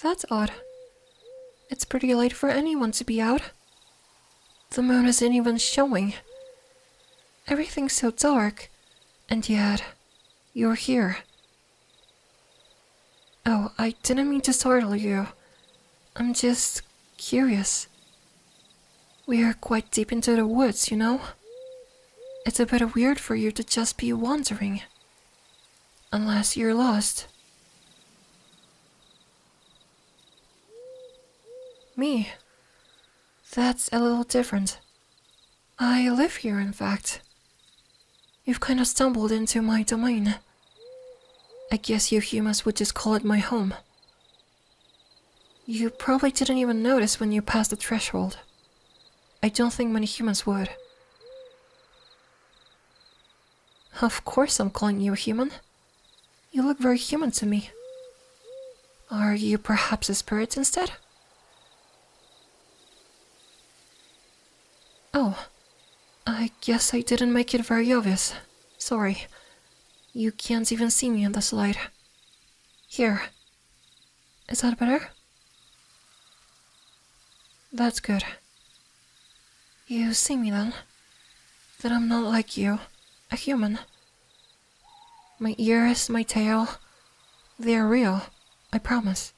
That's odd. It's pretty late for anyone to be out. The moon isn't even showing. Everything's so dark, and yet you're here. Oh, I didn't mean to startle you. I'm just curious. We are quite deep into the woods, you know? It's a bit weird for you to just be wandering. Unless you're lost. Me? That's a little different. I live here, in fact. You've kind of stumbled into my domain. I guess you humans would just call it my home. You probably didn't even notice when you passed the threshold. I don't think many humans would. Of course I'm calling you a human. You look very human to me. Are you perhaps a spirit instead? Oh, I guess I didn't make it very obvious. Sorry. You can't even see me in this light. Here. Is that better? That's good. You see me then? That I'm not like you, a human. My ears, my tail, they're real, I promise.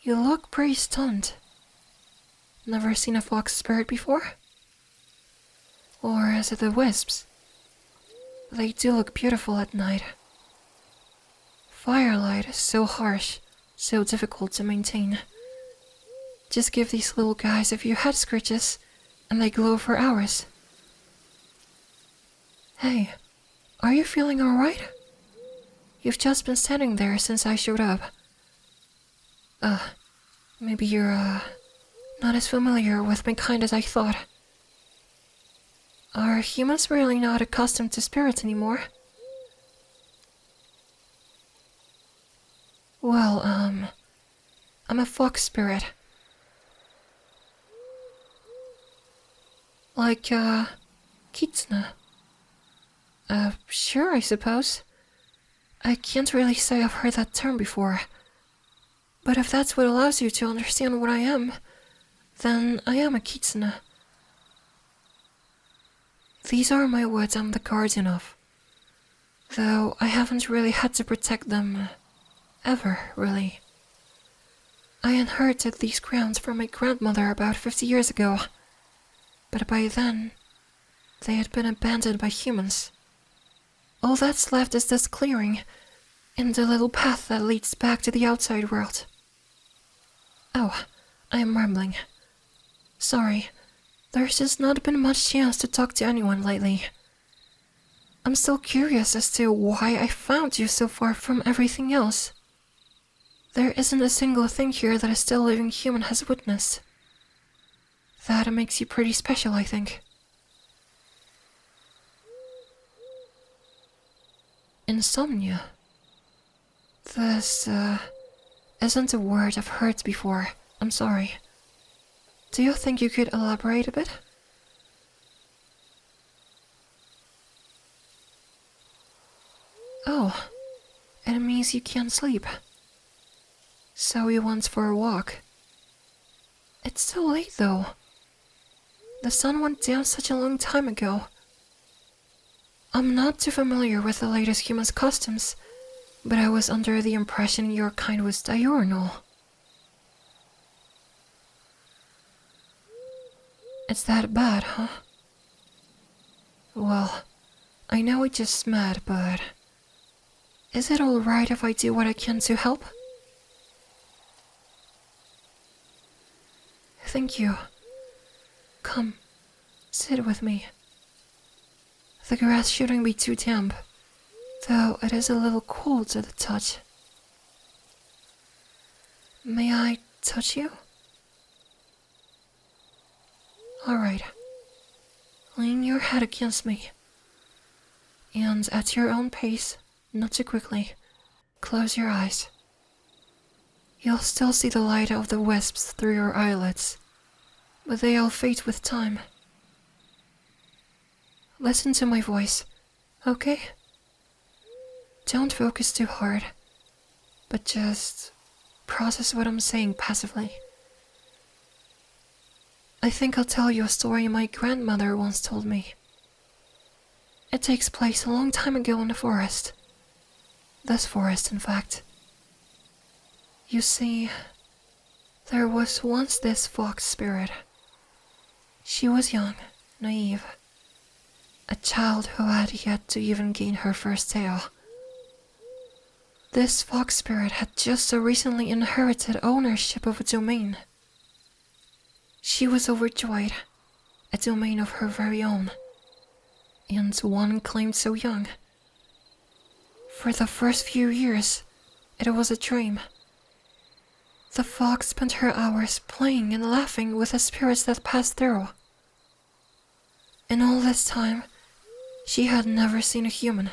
You look pretty stunned. Never seen a fox spirit before? Or is it the wisps? They do look beautiful at night. Firelight is so harsh, so difficult to maintain. Just give these little guys a few head scratches, and they glow for hours. Hey, are you feeling alright? You've just been standing there since I showed up. Maybe you're, not as familiar with my kind as I thought. Are humans really not accustomed to spirits anymore? Well, I'm a fox spirit. Like, Kitsune. Sure, I suppose. I can't really say I've heard that term before. But if that's what allows you to understand what I am, then I am a Kitsune. These are my woods I'm the guardian of. Though I haven't really had to protect them, ever, really. I inherited these grounds from my grandmother about 50 years ago. But by then, they had been abandoned by humans. All that's left is this clearing, and the little path that leads back to the outside world. Oh, I am rambling. Sorry, there's just not been much chance to talk to anyone lately. I'm still curious as to why I found you so far from everything else. There isn't a single thing here that a still living human has witnessed. That makes you pretty special, I think. Insomnia. This, isn't a word I've heard before. I'm sorry. Do you think you could elaborate a bit? Oh, it means you can't sleep. So you went for a walk. It's so late, though. The sun went down such a long time ago. I'm not too familiar with the latest humans' customs, but I was under the impression your kind was diurnal. It's that bad, huh? Well, I know we just met, but is it alright if I do what I can to help? Thank you. Come, sit with me. The grass shouldn't be too damp, though it is a little cold to the touch. May I touch you? Alright. Lean your head against me. And at your own pace, not too quickly, close your eyes. You'll still see the light of the wisps through your eyelids, but they'll fade with time. Listen to my voice, okay? Don't focus too hard. but just process what I'm saying passively. I think I'll tell you a story my grandmother once told me. It takes place a long time ago in the forest. This forest, in fact. You see, there was once this fox spirit. She was young, naive, a child who had yet to even gain her first tail. This fox spirit had just so recently inherited ownership of a domain. She was overjoyed, a domain of her very own, and one claimed so young. For the first few years, it was a dream. The fox spent her hours playing and laughing with the spirits that passed through. In all this time, she had never seen a human.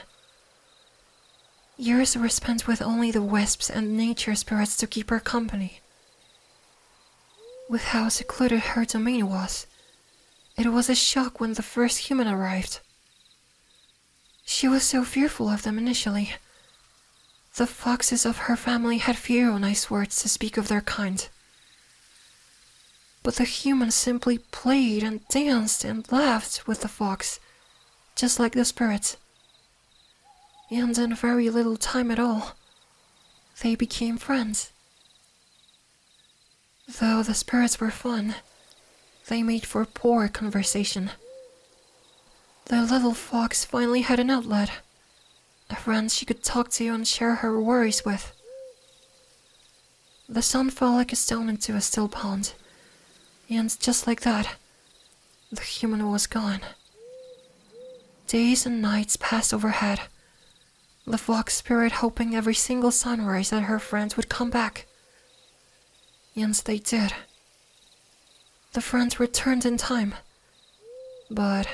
Years were spent with only the wisps and nature spirits to keep her company. With how secluded her domain was, it was a shock when the first human arrived. She was so fearful of them initially. The foxes of her family had few nice words to speak of their kind. But the humans simply played and danced and laughed with the fox, just like the spirits. And in very little time at all, they became friends. Though the spirits were fun, they made for poor conversation. The little fox finally had an outlet, a friend she could talk to and share her worries with. The sun fell like a stone into a still pond, and just like that, the human was gone. Days and nights passed overhead, the fox spirit hoping every single sunrise that her friends would come back. And they did. The friends returned in time, but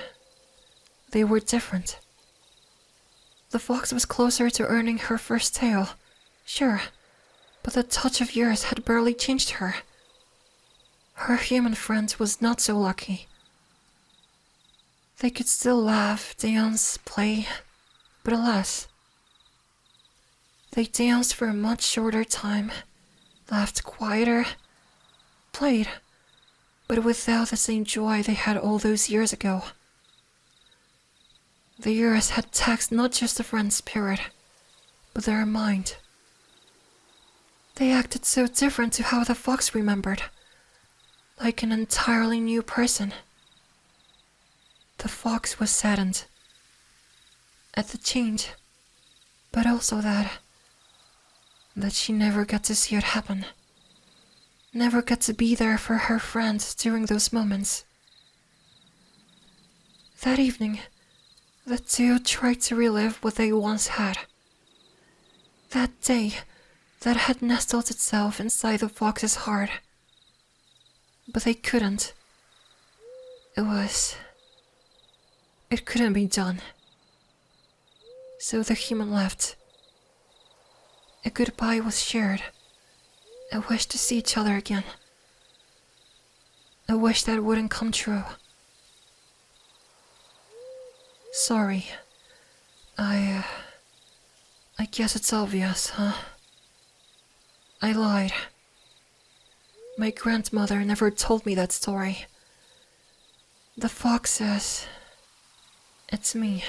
they were different. The fox was closer to earning her first tail, sure, but the touch of years had barely changed her. Her human friend was not so lucky. They could still laugh, dance, play, but alas. They danced for a much shorter time, laughed quieter, played, but without the same joy they had all those years ago. The years had taxed not just the friend's spirit, but their mind. They acted so different to how the fox remembered, like an entirely new person. The fox was saddened at the change, but also that she never got to see it happen, never got to be there for her friend during those moments. That evening, the two tried to relive what they once had. That day that had nestled itself inside the fox's heart. But they couldn't. It couldn't be done. So the human left. A goodbye was shared. A wish to see each other again. A wish that wouldn't come true. Sorry. I guess it's obvious, huh? I lied. My grandmother never told me that story. The fox says it's me.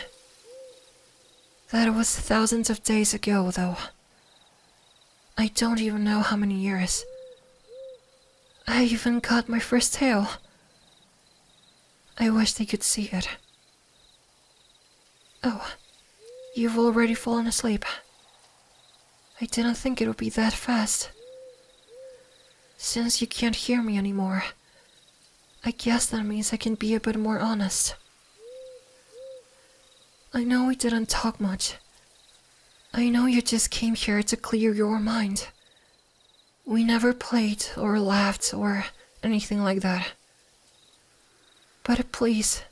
That was thousands of days ago, though. I don't even know how many years. I even got my first tail. I wish they could see it. Oh, you've already fallen asleep. I didn't think it would be that fast. Since you can't hear me anymore, I guess that means I can be a bit more honest. I know we didn't talk much. I know you just came here to clear your mind. We never played or laughed or anything like that. But please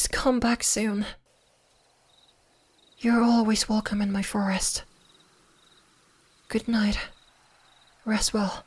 come back soon. You're always welcome in my forest. Good night. Rest well.